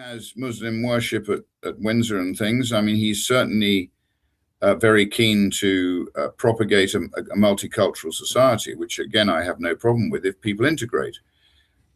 has Muslim worship at Windsor and things. I mean, he's certainly very keen to propagate a multicultural society, which again I have no problem with if people integrate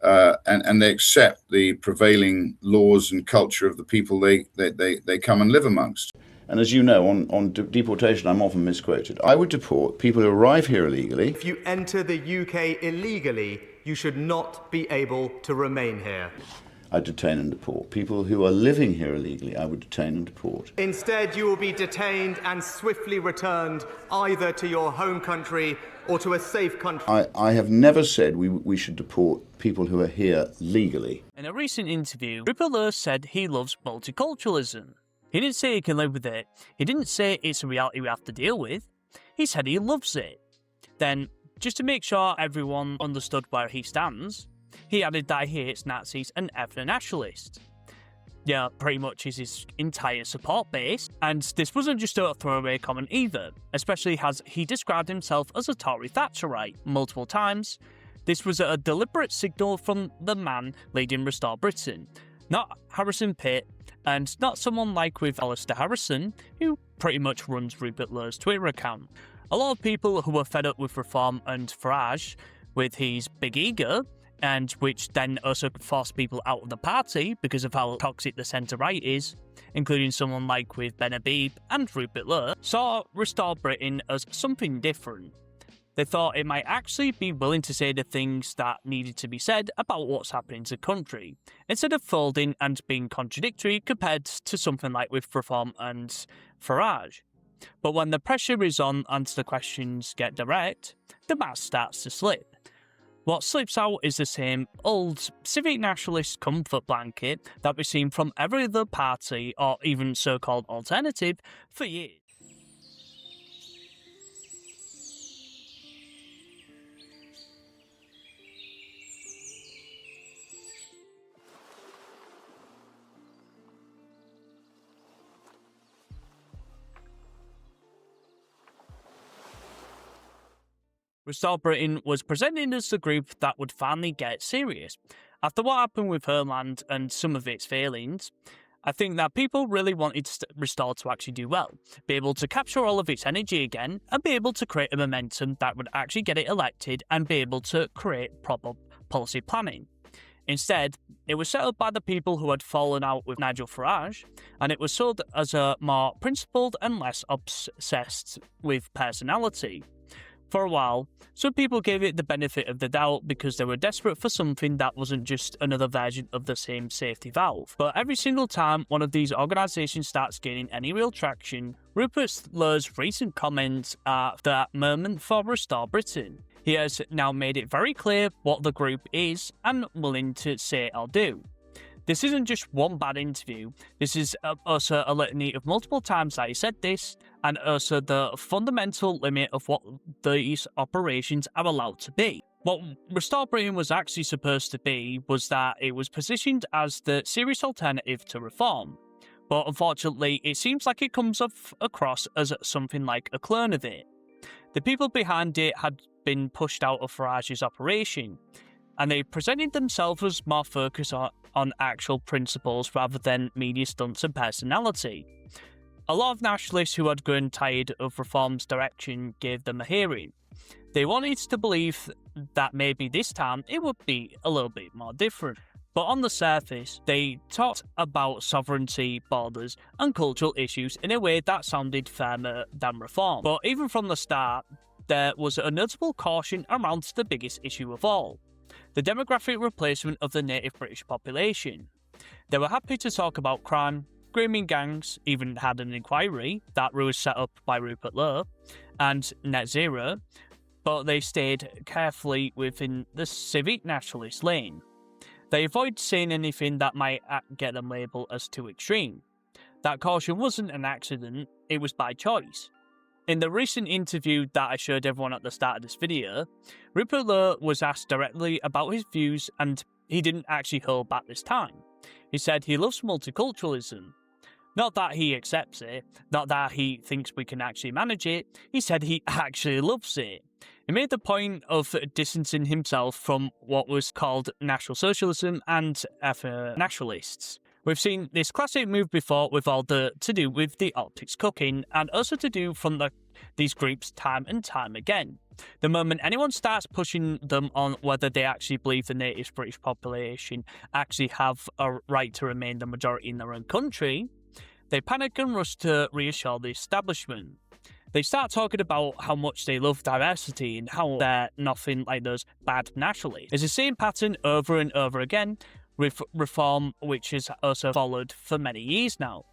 and they accept the prevailing laws and culture of the people they come and live amongst. And as you know, on deportation, I'm often misquoted. I would deport people who arrive here illegally. If you enter the UK illegally, you should not be able to remain here. I'd detain and deport. People who are living here illegally, I would detain and deport. Instead, you will be detained and swiftly returned either to your home country or to a safe country. I have never said we should deport people who are here legally. In a recent interview, Rupert Lowe said he loves multiculturalism. He didn't say he can live with it. He didn't say it's a reality we have to deal with. He said he loves it. Then, just to make sure everyone understood where he stands, he added that he hates Nazis and ethno-nationalists. Yeah, pretty much is his entire support base, and this wasn't just a throwaway comment either, especially as he described himself as a Tory Thatcherite multiple times. This was a deliberate signal from the man leading Restore Britain, not Harrison Pitt, and not someone like with Alistair Harrison, who pretty much runs Rupert Lowe's Twitter account. A lot of people who were fed up with Reform and Farage, with his big ego, and which then also forced people out of the party because of how toxic the centre-right is, including someone like with Ben Habib and Rupert Lowe, saw Restore Britain as something different. They thought it might actually be willing to say the things that needed to be said about what's happening to the country, instead of folding and being contradictory compared to something like with Reform and Farage. But when the pressure is on and the questions get direct, the mask starts to slip. What slips out is the same old civic nationalist comfort blanket that we've seen from every other party or even so-called alternative for years. Restore Britain was presented as the group that would finally get serious. After what happened with Homeland and some of its failings, I think that people really wanted Restore to actually do well, be able to capture all of its energy again, and be able to create a momentum that would actually get it elected and be able to create proper policy planning. Instead, it was set up by the people who had fallen out with Nigel Farage, and it was sold as a more principled and less obsessed with personality. For a while, some people gave it the benefit of the doubt because they were desperate for something that wasn't just another version of the same safety valve. But every single time one of these organisations starts gaining any real traction, Rupert Lowe's recent comments are that moment for Restore Britain. He has now made it very clear what the group is and willing to say or do. This isn't just one bad interview, this is also a litany of multiple times that he said this, and also the fundamental limit of what these operations are allowed to be. What Restore Britain was actually supposed to be was that it was positioned as the serious alternative to Reform, but unfortunately it seems like it comes across as something like a clone of it. The people behind it had been pushed out of Farage's operation, and they presented themselves as more focused on actual principles rather than media stunts and personality. A lot of nationalists who had grown tired of Reform's direction gave them a hearing. They wanted to believe that maybe this time it would be a little bit more different. But on the surface, they talked about sovereignty, borders, and cultural issues in a way that sounded firmer than Reform. But even from the start, there was a notable caution around the biggest issue of all: the demographic replacement of the native British population. They were happy to talk about crime, grooming gangs, even had an inquiry that was set up by Rupert Lowe, and net zero, but they stayed carefully within the civic nationalist lane. They avoid saying anything that might get them labelled as too extreme. That caution wasn't an accident, it was by choice. In the recent interview that I showed everyone at the start of this video, Rupert Lowe was asked directly about his views, and he didn't actually hold back this time. He said he loves multiculturalism. Not that he accepts it, not that he thinks we can actually manage it, he said he actually loves it. He made the point of distancing himself from what was called National Socialism and ethno-nationalists. We've seen this classic move before with all the to do with the optics cooking, and also to do from these groups time and time again. The moment anyone starts pushing them on whether they actually believe the native British population actually have a right to remain the majority in their own country, they panic and rush to reassure the establishment. They start talking about how much they love diversity and how they're nothing like those bad nationalists. It's the same pattern over and over again, with reform which has also followed for many years now.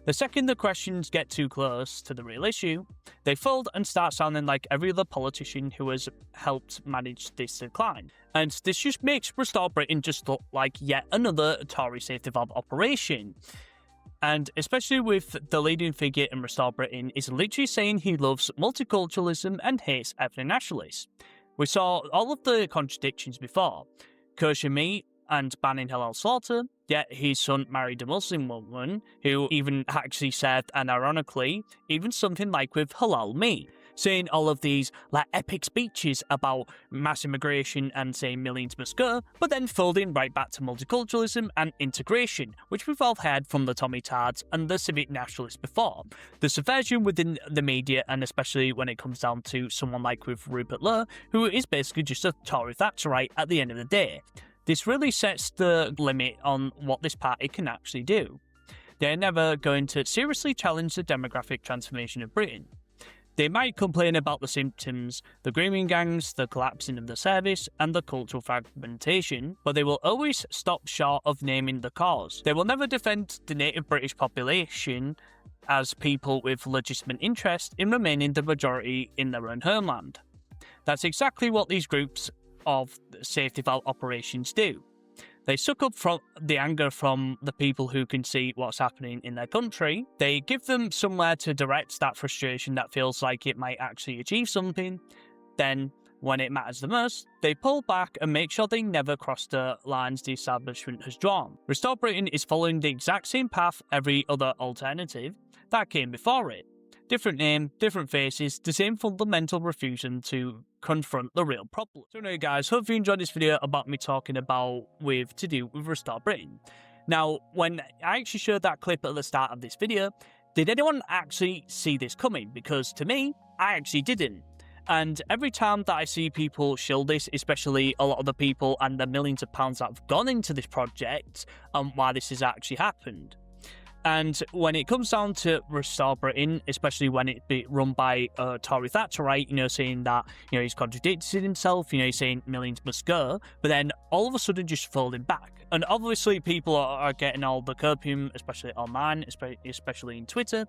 The second the questions get too close to the real issue, they fold and start sounding like every other politician who has helped manage this decline. And this just makes Restore Britain just look like yet another Tory safety valve operation. And especially with the leading figure in Restore Britain is literally saying he loves multiculturalism and hates ethno-nationalists. We saw all of the contradictions before. Kosher meat and banning halal slaughter, yet his son married a Muslim woman who even actually said, and ironically, even something like with halal meat. Saying all of these like epic speeches about mass immigration and saying millions must go, but then folding right back to multiculturalism and integration, which we've all heard from the Tommy Tards and the civic nationalists before. The subversion within the media, and especially when it comes down to someone like with Rupert Lowe, who is basically just a Tory Thatcherite at the end of the day. This really sets the limit on what this party can actually do. They're never going to seriously challenge the demographic transformation of Britain. They might complain about the symptoms, the grooming gangs, the collapsing of the service, and the cultural fragmentation, but they will always stop short of naming the cause. They will never defend the native British population as people with legitimate interest in remaining the majority in their own homeland. That's exactly what these groups of safety valve operations do. They suck up from the anger from the people who can see what's happening in their country. They give them somewhere to direct that frustration that feels like it might actually achieve something. Then, when it matters the most, they pull back and make sure they never cross the lines the establishment has drawn. Restore Britain is following the exact same path every other alternative that came before it. Different name, different faces, the same fundamental refusal to confront the real problem. So anyway guys, hope you enjoyed this video about me talking about to do with Restore Britain. Now, when I actually showed that clip at the start of this video, did anyone actually see this coming? Because to me, I actually didn't. And every time that I see people shill this, especially a lot of the people and the millions of pounds that have gone into this project, why this has actually happened. And when it comes down to Restore Britain, especially when it be run by Tory Thatcherite, saying that, he's contradicted himself, he's saying millions must go, but then all of a sudden just folding back. And obviously people are getting all the copium, especially online, especially in Twitter,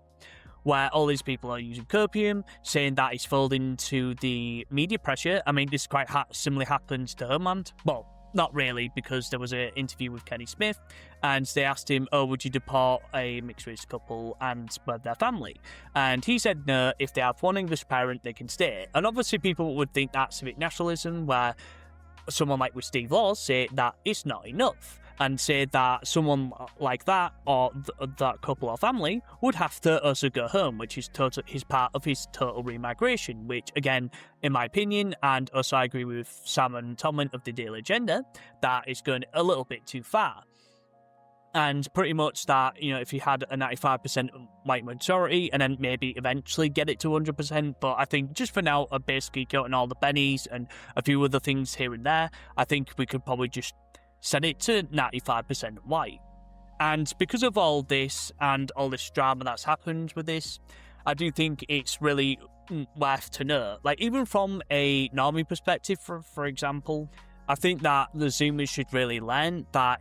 where all these people are using copium, saying that he's folding to the media pressure. I mean, this quite similarly happened to Homeland. Well, not really, because there was an interview with Kenny Smith, and they asked him, would you deport a mixed-race couple and their family? And he said no, if they have one English parent, they can stay. And obviously people would think that's civic nationalism, where someone like with Steve Laws say that it's not enough, and say that someone like that, or that couple or family, would have to also go home, which is part of his total remigration, which, again, in my opinion, and also I agree with Sam and Tomlin of the Daily Agenda, that is going a little bit too far. And pretty much that, if you had a 95% white majority, and then maybe eventually get it to 100%, but I think just for now, basically counting all the bennies and a few other things here and there, I think we could probably just set it to 95% white. And because of all this and all this drama that's happened with this, I do think it's really worth to know. Like, even from a normie perspective, for example, I think that the Zoomers should really learn that,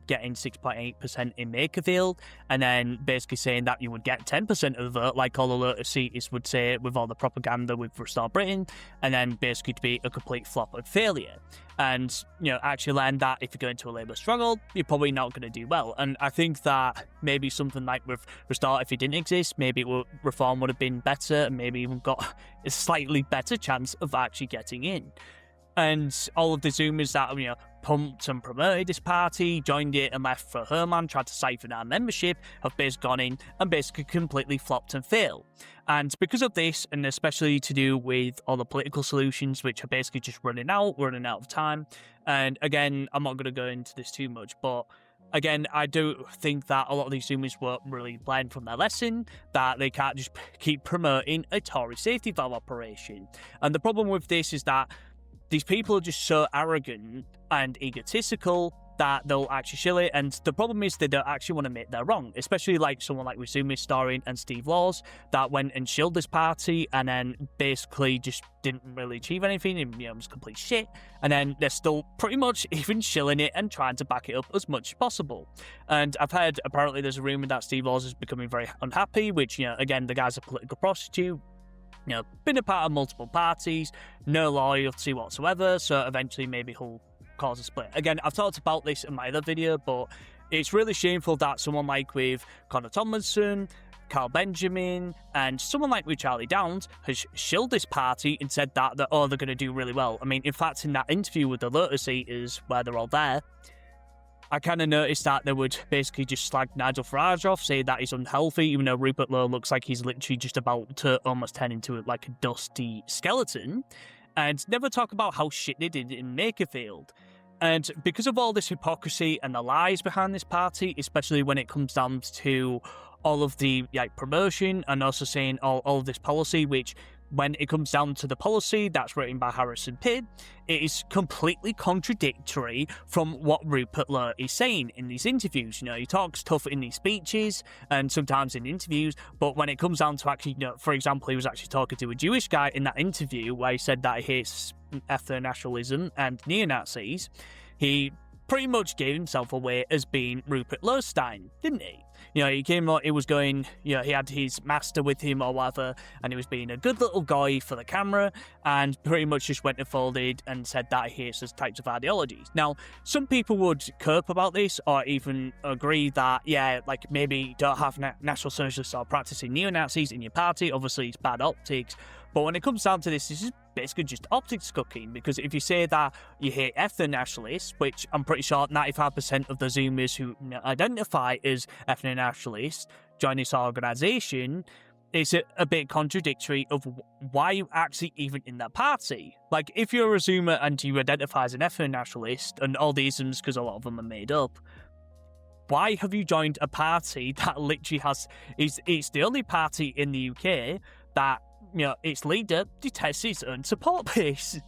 getting 6.8% in Makerfield, and then basically saying that you would get 10% of the vote, like all the Lotus seats would say with all the propaganda with Restore Britain, and then basically to be a complete flop and failure. And, actually learn that if you go into a Labour struggle, you're probably not going to do well. And I think that maybe something like with Restore, if it didn't exist, maybe Reform would have been better, and maybe even got a slightly better chance of actually getting in. And all of the Zoomers that, pumped and promoted this party, joined it and left for Homeland, tried to siphon our membership, have basically gone in and basically completely flopped and failed. And because of this, and especially to do with all the political solutions, which are basically just running out of time, and again, I'm not going to go into this too much, but again, I do think that a lot of these Zoomers were really learned from their lesson, that they can't just keep promoting a Tory safety valve operation. And the problem with this is that these people are just so arrogant and egotistical that they'll actually shill it, and the problem is they don't actually want to admit they're wrong, especially like someone like Resume historian and Steve Laws that went and shilled this party and then basically just didn't really achieve anything, and it was complete shit, and then they're still pretty much even shilling it and trying to back it up as much as possible. And I've heard apparently there's a rumour that Steve Laws is becoming very unhappy, which, again, the guy's a political prostitute, been a part of multiple parties, no loyalty whatsoever, so eventually maybe he'll cause a split. Again, I've talked about this in my other video, but it's really shameful that someone like with Connor Tomlinson, Carl Benjamin, and someone like with Charlie Downs has shilled this party and said that they're going to do really well. I mean, in fact, in that interview with the Lotus Eaters, where they're all there, I kind of noticed that they would basically just slag Nigel Farage off, say that he's unhealthy, even though Rupert Lowe looks like he's literally just about to almost turn into like a dusty skeleton, and never talk about how shit they did in Makerfield. And because of all this hypocrisy and the lies behind this party, especially when it comes down to all of the promotion and also saying all of this policy, which when it comes down to the policy that's written by Harrison Pitt, it is completely contradictory from what Rupert Lowe is saying in these interviews. He talks tough in these speeches and sometimes in interviews, but when it comes down to actually, for example, he was actually talking to a Jewish guy in that interview where he said that he hates ethno-nationalism and neo-Nazis, he pretty much gave himself away as being Rupert Lowenstein, didn't he? He came out, he was going, he had his master with him or whatever, and he was being a good little guy for the camera, and pretty much just went and folded and said that he hates those types of ideologies. Now, some people would cope about this, or even agree that, maybe you don't have National Socialists or practicing neo-Nazis in your party, obviously it's bad optics, but when it comes down to this is basically just optics cooking, because if you say that you hate ethno-nationalists, which I'm pretty sure 95% of the Zoomers who identify as ethno-nationalists join this organisation, it's a bit contradictory of why you actually even in that party. Like, if you're a Zoomer and you identify as an ethno-nationalist, and all these isms, because a lot of them are made up, why have you joined a party that literally it's the only party in the UK that its leader detests his own support base?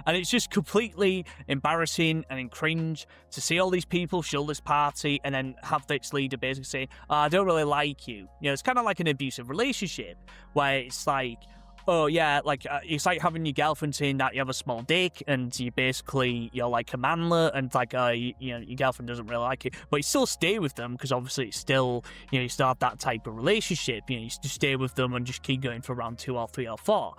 And it's just completely embarrassing and cringe to see all these people shill this party and then have its leader basically say, I don't really like you. It's kind of like an abusive relationship where it's like, oh yeah, it's like having your girlfriend saying that you have a small dick and you're like a manlet, and your girlfriend doesn't really like it, but you still stay with them because obviously it's still, you still have that type of relationship. You just stay with them and just keep going for round 2 or 3 or 4.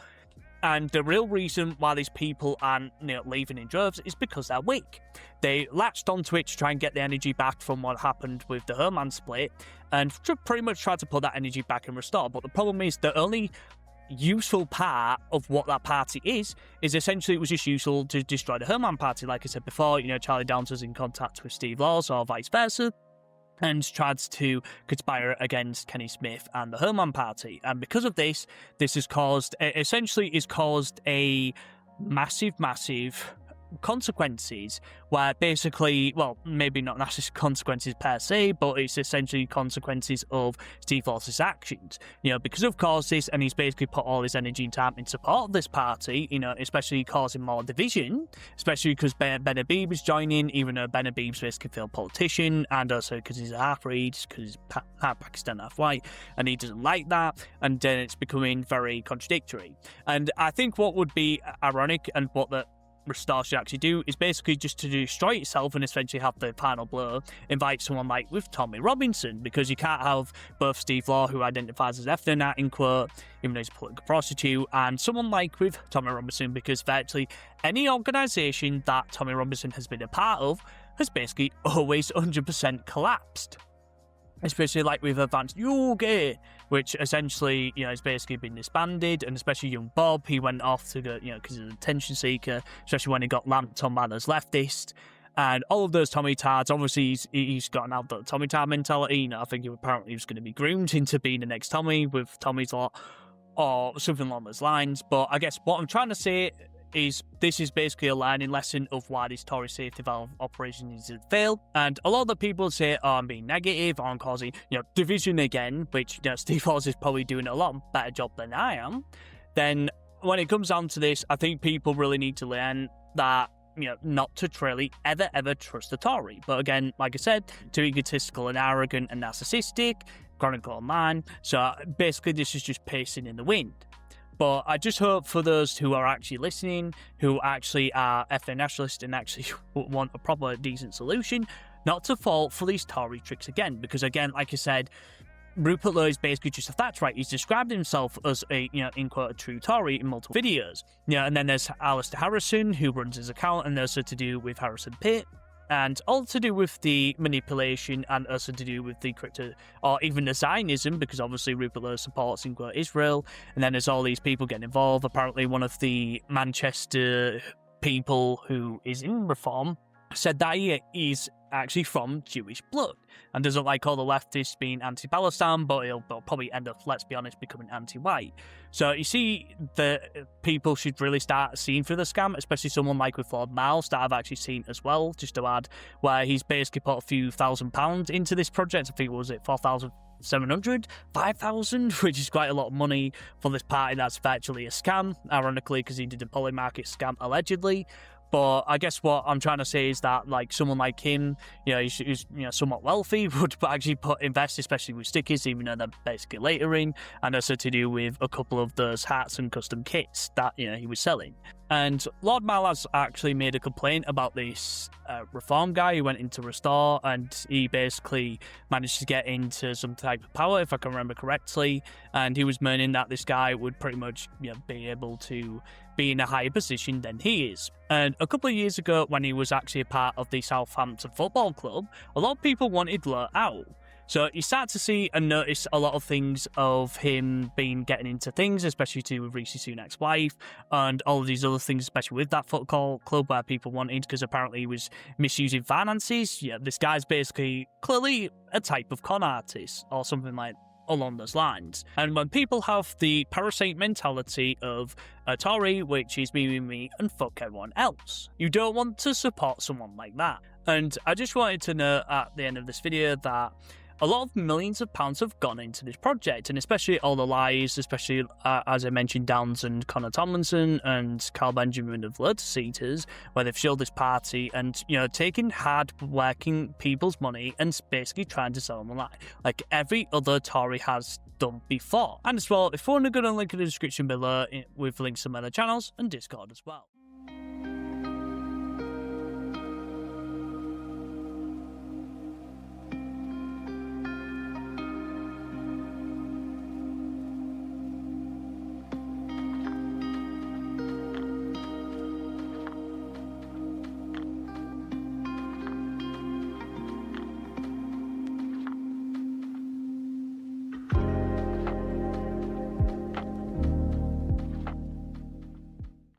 And the real reason why these people aren't leaving in droves is because they're weak. They latched onto it to try and get the energy back from what happened with the Herman split, and pretty much tried to put that energy back and restore. But the problem is the only useful part of what that party is essentially it was just useful to destroy the Herman party. Like I said before, Charlie Downs was in contact with Steve Laws or vice versa and tried to conspire against Kenny Smith and the Herman party. And because of this has caused a massive consequences where basically, well, maybe not massive consequences per se, but it's essentially consequences of Steve Laws's actions. Because of course this, and he's basically put all his energy and time in support of this party, especially causing more division, especially because Ben Habib is joining, even though Ben Habib's basically a failed politician, and also because he's a half-breed, because he's half Pakistan, half white, and he doesn't like that, and then it's becoming very contradictory. And I think what would be ironic, and what the Restore should actually do, is basically just to destroy itself and essentially have the final blow, invite someone like with Tommy Robinson, because you can't have both Steve Law, who identifies as ethno-nat in quote, even though he's a political prostitute, and someone like with Tommy Robinson, because virtually any organisation that Tommy Robinson has been a part of has basically always 100% collapsed. Especially like with Advanced Yoga, which essentially, has basically been disbanded, and especially young Bob, he went off to go, because he's an attention seeker, especially when he got lamped on by those leftists. And all of those Tommy Tards, obviously he's got an out that Tommy Tard mentality. I think apparently he was going to be groomed into being the next Tommy with Tommy's lot, or something along those lines. But I guess what I'm trying to say is this is basically a learning lesson of why this Tory safety valve operation is to fail. And a lot of the people say, oh, I'm being negative, I'm causing, division again, which, Steve Hawes is probably doing a lot better job than I am. Then when it comes down to this, I think people really need to learn that, not to truly ever trust the Tory. But again, like I said, too egotistical and arrogant and narcissistic, chronicle online. So basically this is just pacing in the wind. But I just hope for those who are actually listening, who actually are ethno-nationalists and actually want a proper, decent solution, not to fall for these Tory tricks again. Because again, like I said, Rupert Lowe is basically just a thatcherite. He's described himself as a, in quote, a true Tory in multiple videos. And then there's Alistair Harrison, who runs his account, and also to do with Harrison Pitt. And all to do with the manipulation and also to do with the crypto, or even the Zionism, because obviously Rupert Lowe supports, in quote, Israel. And then there's all these people getting involved. Apparently one of the Manchester people who is in Reform said that he is actually from Jewish blood and doesn't like all the leftists being anti-Palestine, but he'll probably end up, let's be honest, becoming anti-white. So you see that people should really start seeing through the scam, especially someone like with Lord Miles that I've actually seen as well, just to add, where he's basically put a few £1,000s into this project. I think, was it 4,700, 5,000, which is quite a lot of money for this party that's virtually a scam, ironically, because he did a polymarket scam allegedly. But I guess what I'm trying to say is that, like, someone like him, who's somewhat wealthy, would actually invest, especially with stickers, even though they're basically latering, and also to do with a couple of those hats and custom kits that, he was selling. And Lord Mal actually made a complaint about this Reform guy who went into Restore, and he basically managed to get into some type of power, if I can remember correctly, and he was moaning that this guy would pretty much be able to be in a higher position than he is. And a couple of years ago, when he was actually a part of the Southampton Football Club, a lot of people wanted Lowe out. So you start to see and notice a lot of things of him getting into things, especially to with Rishi Sunak's wife, and all of these other things, especially with that football club where people wanted, because apparently he was misusing finances. This guy's basically clearly a type of con artist or something like along those lines. And when people have the parasite mentality of a Tory, which is me and fuck everyone else, you don't want to support someone like that. And I just wanted to note at the end of this video that a lot of millions of pounds have gone into this project, and especially all the lies, especially as I mentioned, Downs and Connor Tomlinson and Carl Benjamin of Lotus Eaters, where they've showed this party and taking hard-working people's money and basically trying to sell them a lie, like every other Tory has done before. And as well, if you want to go to the link in the description below with links to my other channels and Discord as well.